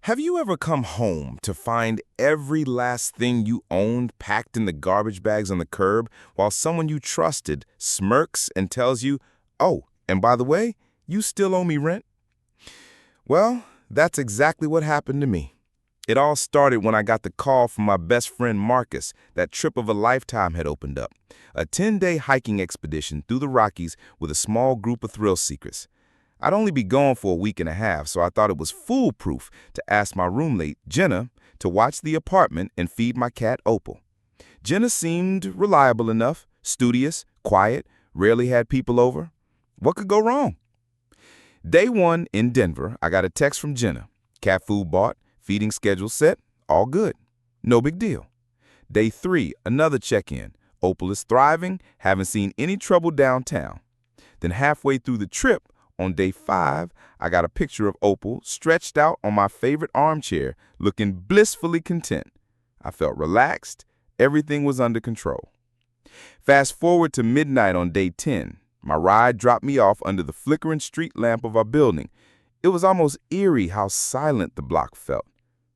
Have you ever come home to find every last thing you owned packed in the garbage bags on the curb while someone you trusted smirks and tells you, "Oh, and by the way, you still owe me rent"? Well, that's exactly what happened to me. It all started when I got the call from my best friend Marcus that trip of a lifetime had opened up. A 10-day hiking expedition through the Rockies with a small group of thrill seekers. I'd only be gone for a week and a half, so I thought it was foolproof to ask my roommate, Jenna, to watch the apartment and feed my cat, Opal. Jenna seemed reliable enough, studious, quiet, rarely had people over. What could go wrong? Day one in Denver, I got a text from Jenna. Cat food bought, feeding schedule set, all good. No big deal. Day three, another check-in. Opal is thriving, haven't seen any trouble downtown. Then halfway through the trip, on day 5, I got a picture of Opal stretched out on my favorite armchair, looking blissfully content. I felt relaxed. Everything was under control. Fast forward to midnight on day 10. My ride dropped me off under the flickering street lamp of our building. It was almost eerie how silent the block felt.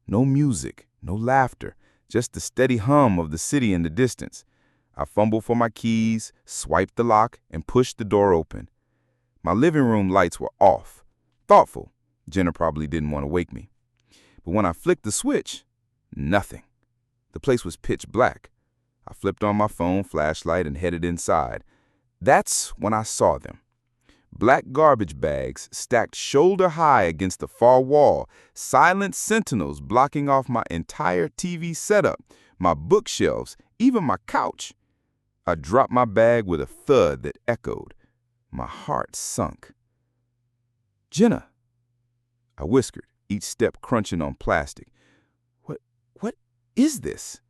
No music, no laughter, just the steady hum of the city in the distance. I fumbled for my keys, swiped the lock, and pushed the door open. My living room lights were off. Thoughtful. Jenna probably didn't want to wake me. But when I flicked the switch, nothing. The place was pitch black. I flipped on my phone flashlight and headed inside. That's when I saw them. Black garbage bags stacked shoulder high against the far wall, silent sentinels blocking off my entire TV setup, my bookshelves, even my couch. I dropped my bag with a thud that echoed. My heart sunk. "Jenna," I whispered, each step crunching on plastic. What is this?"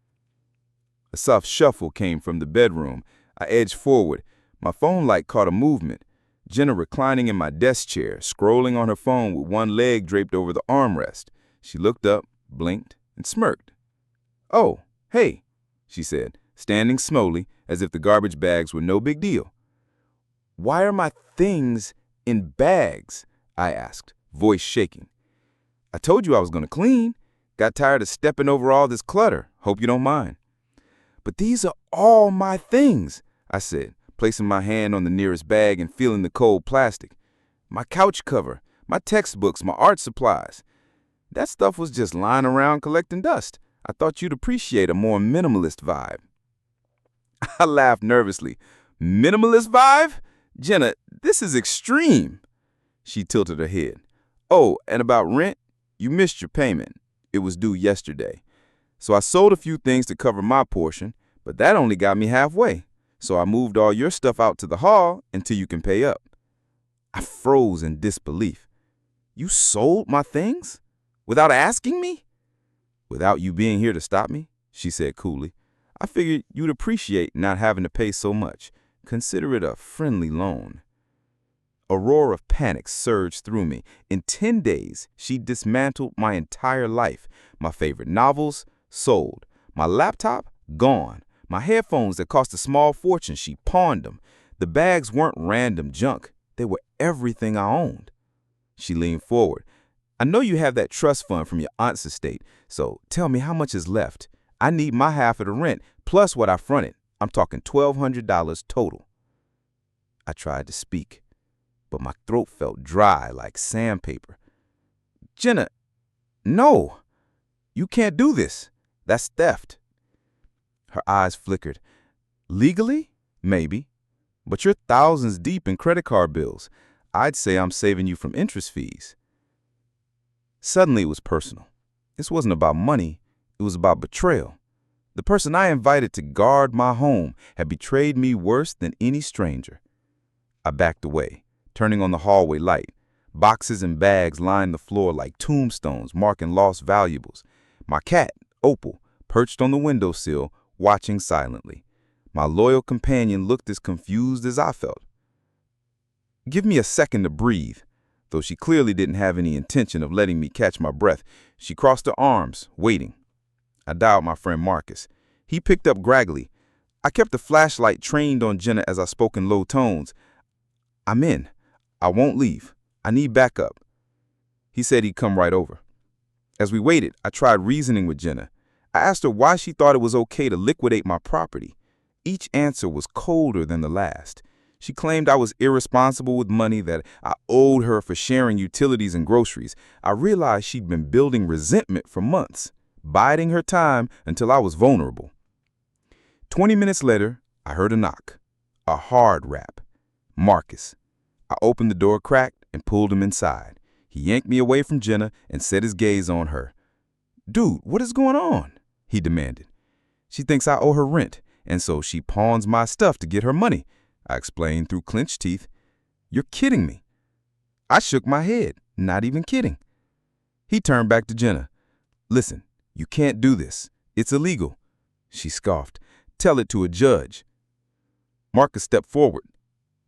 A soft shuffle came from the bedroom. I edged forward. My phone light caught a movement. Jenna reclining in my desk chair, scrolling on her phone with one leg draped over the armrest. She looked up, blinked, and smirked. "Oh, hey," she said, standing slowly as if the garbage bags were no big deal. "Why are my things in bags?" I asked, voice shaking. "I told you I was going to clean. Got tired of stepping over all this clutter. Hope you don't mind." "But these are all my things," I said, placing my hand on the nearest bag and feeling the cold plastic. "My couch cover, my textbooks, my art supplies. That stuff was just lying around collecting dust. I thought you'd appreciate a more minimalist vibe." I laughed nervously. "Minimalist vibe? Jenna, this is extreme." She tilted her head. "Oh, and about rent, you missed your payment. It was due yesterday. So I sold a few things to cover my portion, but that only got me halfway. So I moved all your stuff out to the hall until you can pay up." I froze in disbelief. "You sold my things? Without asking me?" "Without you being here to stop me," she said coolly. "I figured you'd appreciate not having to pay so much. Consider it a friendly loan." A roar of panic surged through me. In 10 days, she dismantled my entire life. My favorite novels, sold. My laptop, gone. My headphones that cost a small fortune, she pawned them. The bags weren't random junk. They were everything I owned. She leaned forward. "I know you have that trust fund from your aunt's estate, so tell me how much is left. I need my half of the rent, plus what I fronted. I'm talking $1,200 total." I tried to speak, but my throat felt dry like sandpaper. "Jenna, no, you can't do this. That's theft." Her eyes flickered. "Legally? Maybe. But you're thousands deep in credit card bills. I'd say I'm saving you from interest fees." Suddenly it was personal. This wasn't about money. It was about betrayal. The person I invited to guard my home had betrayed me worse than any stranger. I backed away, turning on the hallway light. Boxes and bags lined the floor like tombstones marking lost valuables. My cat, Opal, perched on the windowsill, watching silently. My loyal companion looked as confused as I felt. "Give me a second to breathe." Though she clearly didn't have any intention of letting me catch my breath, she crossed her arms, waiting. I dialed my friend Marcus. He picked up graggly. I kept the flashlight trained on Jenna as I spoke in low tones. "I'm in. I won't leave. I need backup." He said he'd come right over. As we waited, I tried reasoning with Jenna. I asked her why she thought it was okay to liquidate my property. Each answer was colder than the last. She claimed I was irresponsible with money, that I owed her for sharing utilities and groceries. I realized she'd been building resentment for months, biding her time until I was vulnerable. 20 minutes later, I heard a knock. A hard rap. Marcus. I opened the door crack and pulled him inside. He yanked me away from Jenna and set his gaze on her. "Dude, what is going on?" he demanded. "She thinks I owe her rent, and so she pawns my stuff to get her money," I explained through clenched teeth. "You're kidding me." I shook my head, not even kidding. He turned back to Jenna. "Listen, you can't do this. It's illegal." She scoffed. "Tell it to a judge." Marcus stepped forward.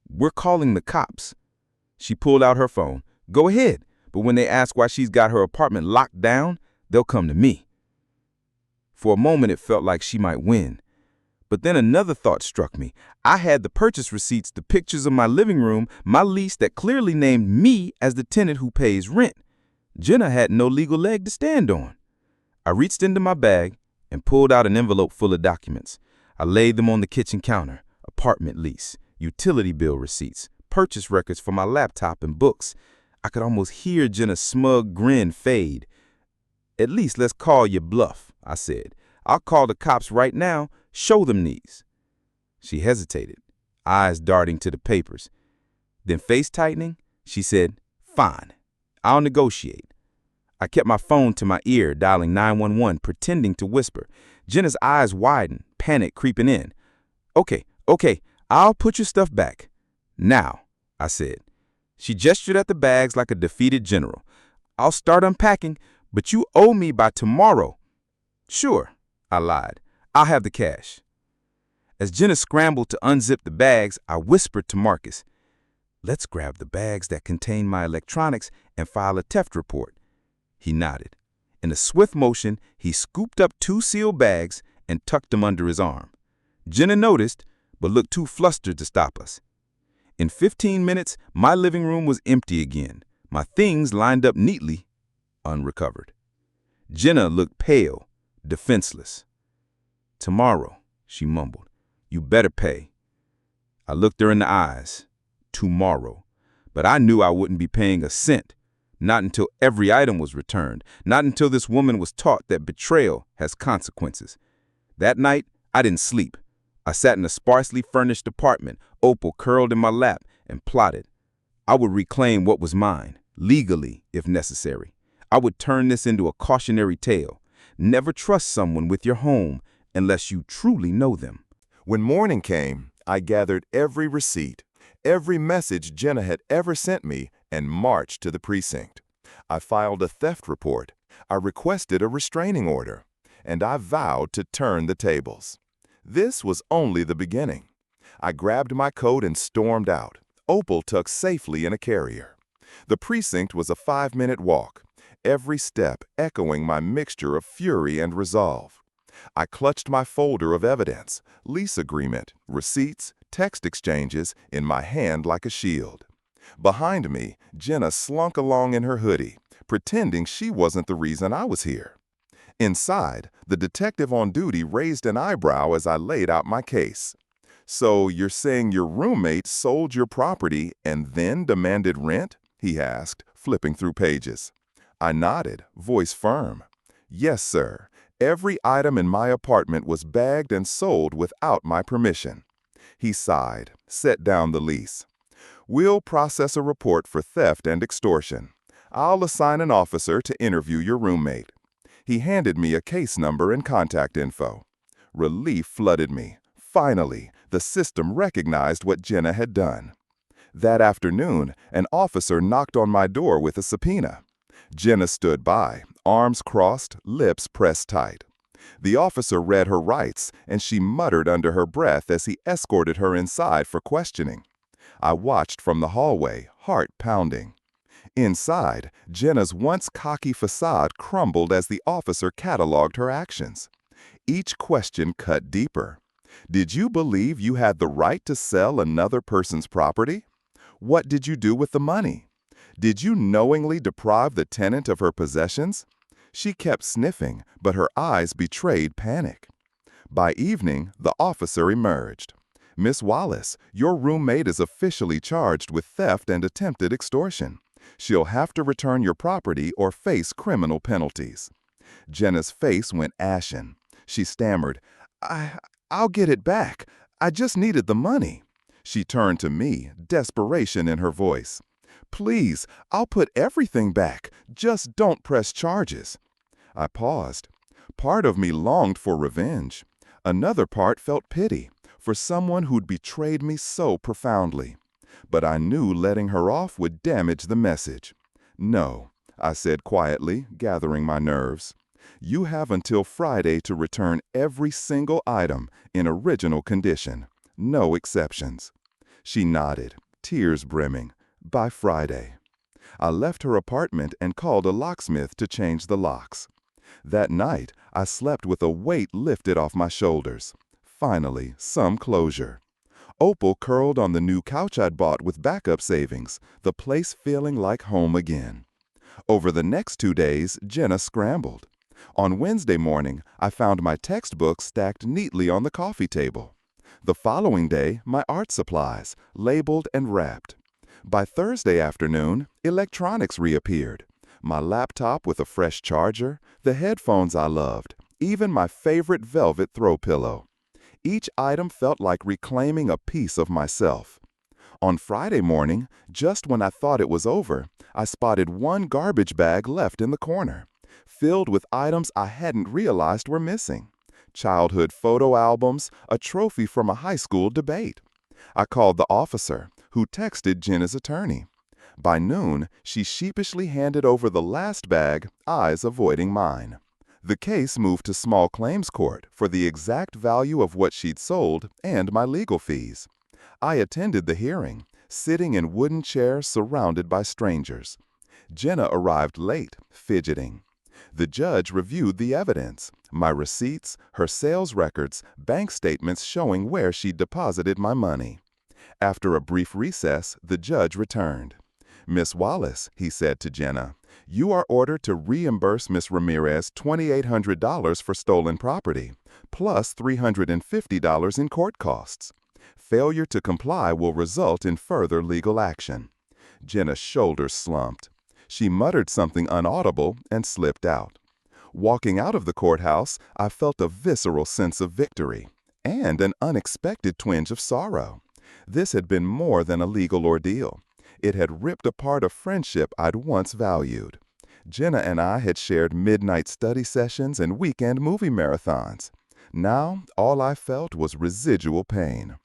"We're calling the cops." She pulled out her phone. "Go ahead, but when they ask why she's got her apartment locked down, they'll come to me." For a moment, it felt like she might win. But then another thought struck me. I had the purchase receipts, the pictures of my living room, my lease that clearly named me as the tenant who pays rent. Jenna had no legal leg to stand on. I reached into my bag and pulled out an envelope full of documents. I laid them on the kitchen counter. Apartment lease, utility bill receipts, purchase records for my laptop and books. I could almost hear Jenna's smug grin fade. "At least let's call your bluff," I said. "I'll call the cops right now. Show them these." She hesitated, eyes darting to the papers. Then, face tightening, she said, "Fine, I'll negotiate." I kept my phone to my ear, dialing 911, pretending to whisper. Jenna's eyes widened, panic creeping in. Okay, I'll put your stuff back." "Now," I said. She gestured at the bags like a defeated general. "I'll start unpacking, but you owe me by tomorrow." "Sure," I lied. "I'll have the cash." As Jenna scrambled to unzip the bags, I whispered to Marcus, "Let's grab the bags that contain my electronics and file a theft report." He nodded. In a swift motion, he scooped up 2 sealed bags and tucked them under his arm. Jenna noticed, but looked too flustered to stop us. In 15 minutes, my living room was empty again, my things lined up neatly, unrecovered. Jenna looked pale, defenseless. "Tomorrow," she mumbled. "You better pay." I looked her in the eyes. Tomorrow. But I knew I wouldn't be paying a cent. Not until every item was returned. Not until this woman was taught that betrayal has consequences. That night, I didn't sleep. I sat in a sparsely furnished apartment, Opal curled in my lap, and plotted. I would reclaim what was mine, legally if necessary. I would turn this into a cautionary tale. Never trust someone with your home unless you truly know them. When morning came, I gathered every receipt, every message Jenna had ever sent me, and marched to the precinct. I filed a theft report. I requested a restraining order, and I vowed to turn the tables. This was only the beginning. I grabbed my coat and stormed out, Opal tucked safely in a carrier. The precinct was a 5-minute walk, every step echoing my mixture of fury and resolve. I clutched my folder of evidence, lease agreement, receipts, text exchanges in my hand like a shield. Behind me, Jenna slunk along in her hoodie, pretending she wasn't the reason I was here. Inside, the detective on duty raised an eyebrow as I laid out my case. "So you're saying your roommate sold your property and then demanded rent?" he asked, flipping through pages. I nodded, voice firm. "Yes, sir. Every item in my apartment was bagged and sold without my permission." He sighed, set down the lease. "We'll process a report for theft and extortion. I'll assign an officer to interview your roommate." He handed me a case number and contact info. Relief flooded me. Finally, the system recognized what Jenna had done. That afternoon, an officer knocked on my door with a subpoena. Jenna stood by, arms crossed, lips pressed tight. The officer read her rights, and she muttered under her breath as he escorted her inside for questioning. I watched from the hallway, heart pounding. Inside, Jenna's once cocky facade crumbled as the officer cataloged her actions. Each question cut deeper. Did you believe you had the right to sell another person's property? What did you do with the money? Did you knowingly deprive the tenant of her possessions? She kept sniffing, but her eyes betrayed panic. By evening, the officer emerged. "Miss Wallace, your roommate is officially charged with theft and attempted extortion. She'll have to return your property or face criminal penalties." Jenna's face went ashen. She stammered, I'll get it back. I just needed the money." She turned to me, desperation in her voice. "Please, I'll put everything back. Just don't press charges." I paused. Part of me longed for revenge. Another part felt pity for someone who'd betrayed me so profoundly. But I knew letting her off would damage the message. "No," I said quietly, gathering my nerves. "You have until Friday to return every single item in original condition. No exceptions." She nodded, tears brimming. "By Friday." I left her apartment and called a locksmith to change the locks. That night, I slept with a weight lifted off my shoulders. Finally, some closure. Opal curled on the new couch I'd bought with backup savings, the place feeling like home again. Over the next 2 days, Jenna scrambled. On Wednesday morning, I found my textbooks stacked neatly on the coffee table. The following day, my art supplies, labeled and wrapped. By Thursday afternoon, electronics reappeared. My laptop with a fresh charger, the headphones I loved, even my favorite velvet throw pillow. Each item felt like reclaiming a piece of myself. On Friday morning, just when I thought it was over, I spotted one garbage bag left in the corner, filled with items I hadn't realized were missing. Childhood photo albums, a trophy from a high school debate. I called the officer, who texted Jenna's attorney. By noon, she sheepishly handed over the last bag, eyes avoiding mine. The case moved to small claims court for the exact value of what she'd sold and my legal fees. I attended the hearing, sitting in wooden chairs surrounded by strangers. Jenna arrived late, fidgeting. The judge reviewed the evidence, my receipts, her sales records, bank statements showing where she'd deposited my money. After a brief recess, the judge returned. "Miss Wallace," he said to Jenna, "you are ordered to reimburse Miss Ramirez $2,800 for stolen property, plus $350 in court costs. Failure to comply will result in further legal action." Jenna's shoulders slumped. She muttered something unaudible and slipped out. Walking out of the courthouse, I felt a visceral sense of victory and an unexpected twinge of sorrow. This had been more than a legal ordeal. It had ripped apart a friendship I'd once valued. Jenna and I had shared midnight study sessions and weekend movie marathons. Now, all I felt was residual pain.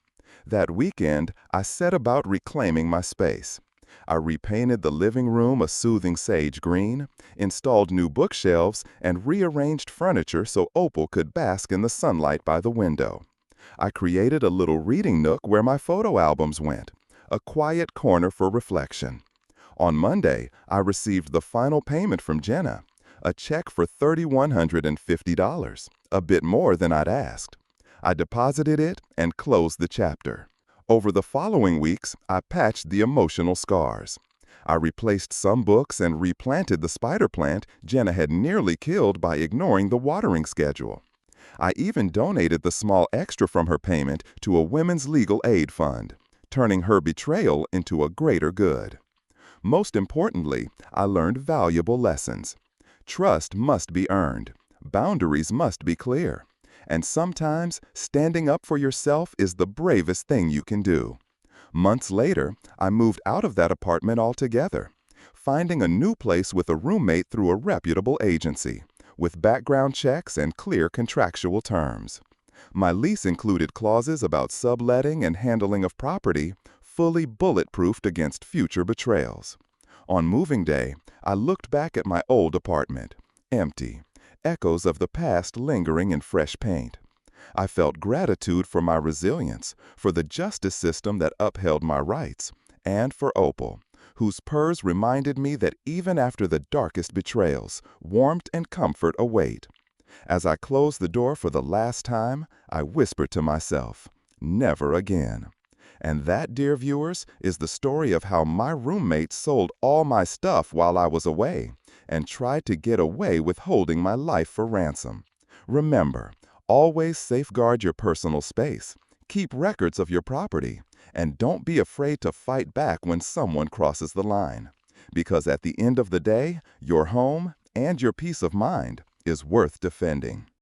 That weekend, I set about reclaiming my space. I repainted the living room a soothing sage green, installed new bookshelves, and rearranged furniture so Opal could bask in the sunlight by the window. I created a little reading nook where my photo albums went, a quiet corner for reflection. On Monday, I received the final payment from Jenna, a check for $3,150, a bit more than I'd asked. I deposited it and closed the chapter. Over the following weeks, I patched the emotional scars. I replaced some books and replanted the spider plant Jenna had nearly killed by ignoring the watering schedule. I even donated the small extra from her payment to a women's legal aid fund, turning her betrayal into a greater good. Most importantly, I learned valuable lessons. Trust must be earned. Boundaries must be clear. And sometimes, standing up for yourself is the bravest thing you can do. Months later, I moved out of that apartment altogether, finding a new place with a roommate through a reputable agency, with background checks and clear contractual terms. My lease included clauses about subletting and handling of property, fully bulletproofed against future betrayals. On moving day, I looked back at my old apartment, empty, echoes of the past lingering in fresh paint. I felt gratitude for my resilience, for the justice system that upheld my rights, and for Opal, whose purrs reminded me that even after the darkest betrayals, warmth and comfort await. As I closed the door for the last time, I whispered to myself, "Never again." And that, dear viewers, is the story of how my roommate sold all my stuff while I was away, and tried to get away with holding my life for ransom. Remember, always safeguard your personal space. Keep records of your property, and don't be afraid to fight back when someone crosses the line. Because at the end of the day, your home and your peace of mind is worth defending.